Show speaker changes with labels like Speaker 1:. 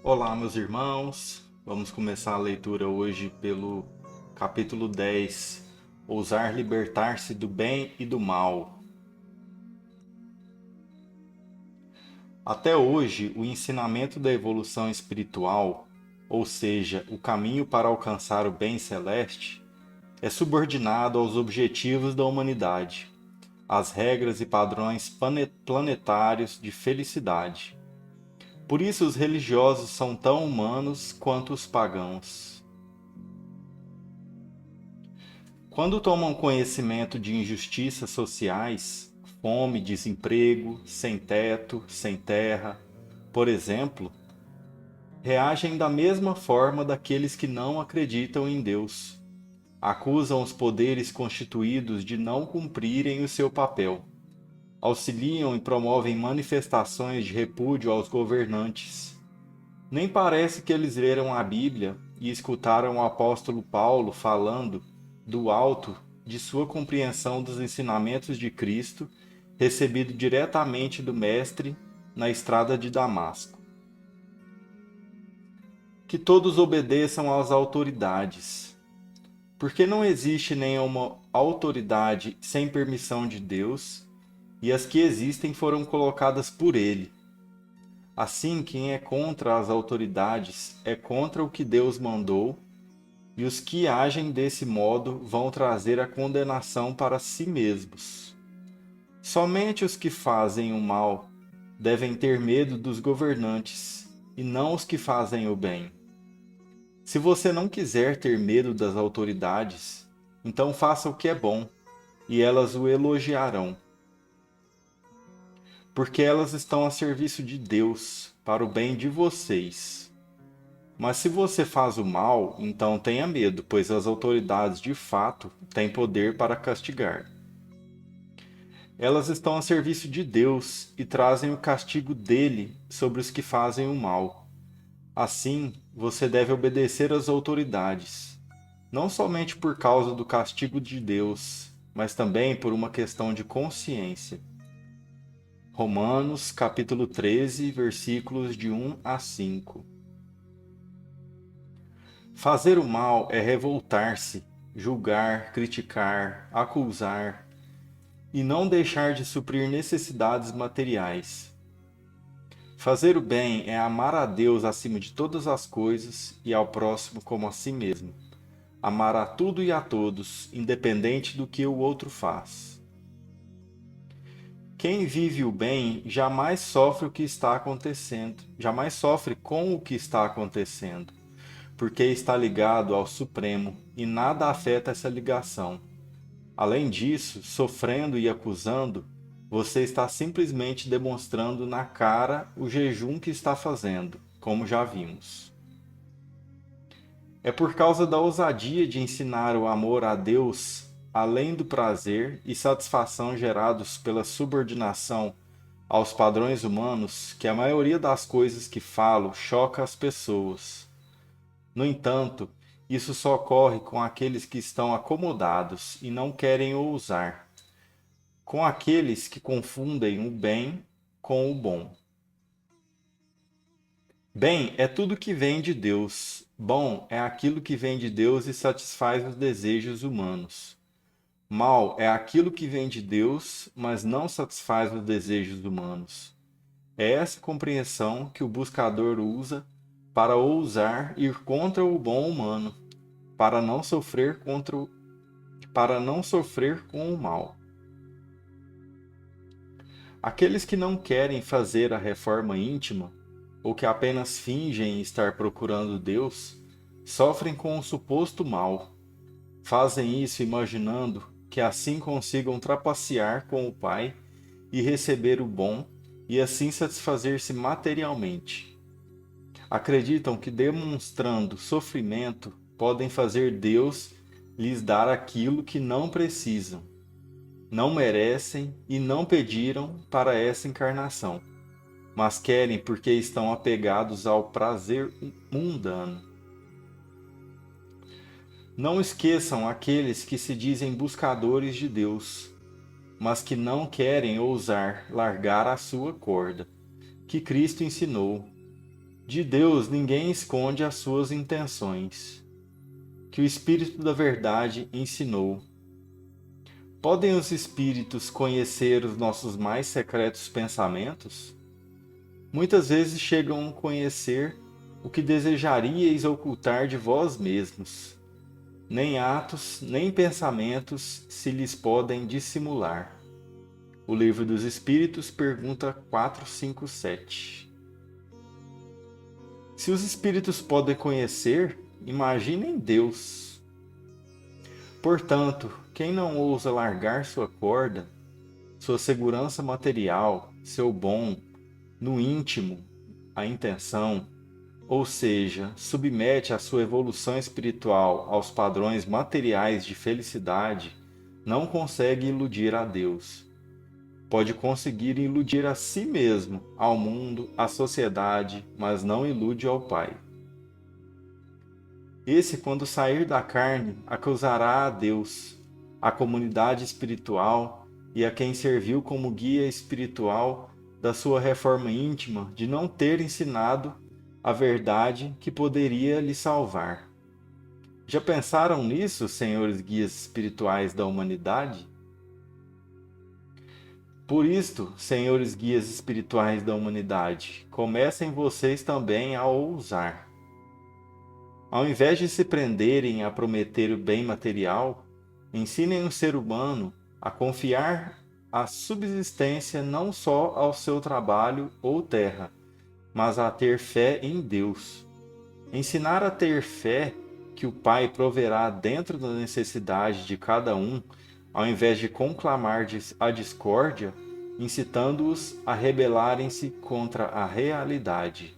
Speaker 1: Olá, meus irmãos. Vamos começar a leitura hoje pelo capítulo 10, Ousar libertar-se do bem e do mal. Até hoje, o ensinamento da evolução espiritual, ou seja, o caminho para alcançar o bem celeste, é subordinado aos objetivos da humanidade, às regras e padrões planetários de felicidade. Por isso, os religiosos são tão humanos quanto os pagãos. Quando tomam conhecimento de injustiças sociais, fome, desemprego, sem teto, sem terra, por exemplo, reagem da mesma forma daqueles que não acreditam em Deus. Acusam os poderes constituídos de não cumprirem o seu papel. Auxiliam e promovem manifestações de repúdio aos governantes. Nem parece que eles leram a Bíblia e escutaram o apóstolo Paulo falando do alto de sua compreensão dos ensinamentos de Cristo, recebido diretamente do Mestre na estrada de Damasco. Que todos obedeçam às autoridades, porque não existe nenhuma autoridade sem permissão de Deus, e as que existem foram colocadas por Ele. Assim, quem é contra as autoridades é contra o que Deus mandou, e os que agem desse modo vão trazer a condenação para si mesmos. Somente os que fazem o mal devem ter medo dos governantes, e não os que fazem o bem. Se você não quiser ter medo das autoridades, então faça o que é bom, e elas o elogiarão, porque elas estão a serviço de Deus, para o bem de vocês. Mas se você faz o mal, então tenha medo, pois as autoridades de fato têm poder para castigar. Elas estão a serviço de Deus e trazem o castigo dele sobre os que fazem o mal. Assim, você deve obedecer às autoridades, não somente por causa do castigo de Deus, mas também por uma questão de consciência. Romanos, capítulo 13, versículos de 1 a 5. Fazer o mal é revoltar-se, julgar, criticar, acusar e não deixar de suprir necessidades materiais. Fazer o bem é amar a Deus acima de todas as coisas e ao próximo como a si mesmo. Amar a tudo e a todos, independente do que o outro faz. Quem vive o bem jamais sofre o que está acontecendo, jamais sofre com o que está acontecendo, porque está ligado ao Supremo e nada afeta essa ligação. Além disso, sofrendo e acusando, você está simplesmente demonstrando na cara o jejum que está fazendo, como já vimos. É por causa da ousadia de ensinar o amor a Deus, além do prazer e satisfação gerados pela subordinação aos padrões humanos, que a maioria das coisas que falo choca as pessoas. No entanto, isso só ocorre com aqueles que estão acomodados e não querem ousar, com aqueles que confundem o bem com o bom. Bem é tudo que vem de Deus. Bom é aquilo que vem de Deus e satisfaz os desejos humanos. Mal é aquilo que vem de Deus, mas não satisfaz os desejos humanos. É essa compreensão que o buscador usa para ousar ir contra o bom humano, para não sofrer para não sofrer com o mal. Aqueles que não querem fazer a reforma íntima, ou que apenas fingem estar procurando Deus, sofrem com o suposto mal. Fazem isso imaginando que assim consigam trapacear com o Pai e receber o bom e assim satisfazer-se materialmente. Acreditam que demonstrando sofrimento podem fazer Deus lhes dar aquilo que não precisam, não merecem e não pediram para essa encarnação, mas querem porque estão apegados ao prazer mundano. Não esqueçam aqueles que se dizem buscadores de Deus, mas que não querem ousar largar a sua corda, que Cristo ensinou. De Deus ninguém esconde as suas intenções, que o Espírito da Verdade ensinou. Podem os Espíritos conhecer os nossos mais secretos pensamentos? Muitas vezes chegam a conhecer o que desejaríeis ocultar de vós mesmos. Nem atos, nem pensamentos se lhes podem dissimular. O Livro dos Espíritos, pergunta 457. Se os Espíritos podem conhecer, imaginem Deus. Portanto, quem não ousa largar sua corda, sua segurança material, seu bom, no íntimo, a intenção, ou seja, submete a sua evolução espiritual aos padrões materiais de felicidade, não consegue iludir a Deus. Pode conseguir iludir a si mesmo, ao mundo, à sociedade, mas não ilude ao Pai. Esse, quando sair da carne, acusará a Deus, a comunidade espiritual e a quem serviu como guia espiritual da sua reforma íntima de não ter ensinado a verdade que poderia lhe salvar. Já pensaram nisso, senhores guias espirituais da humanidade? Por isto, senhores guias espirituais da humanidade, comecem vocês também a ousar. Ao invés de se prenderem a prometer o bem material, ensinem o ser humano a confiar a subsistência não só ao seu trabalho ou terra, mas a ter fé em Deus. Ensinar a ter fé que o Pai proverá dentro da necessidade de cada um, ao invés de conclamar a discórdia, incitando-os a rebelarem-se contra a realidade.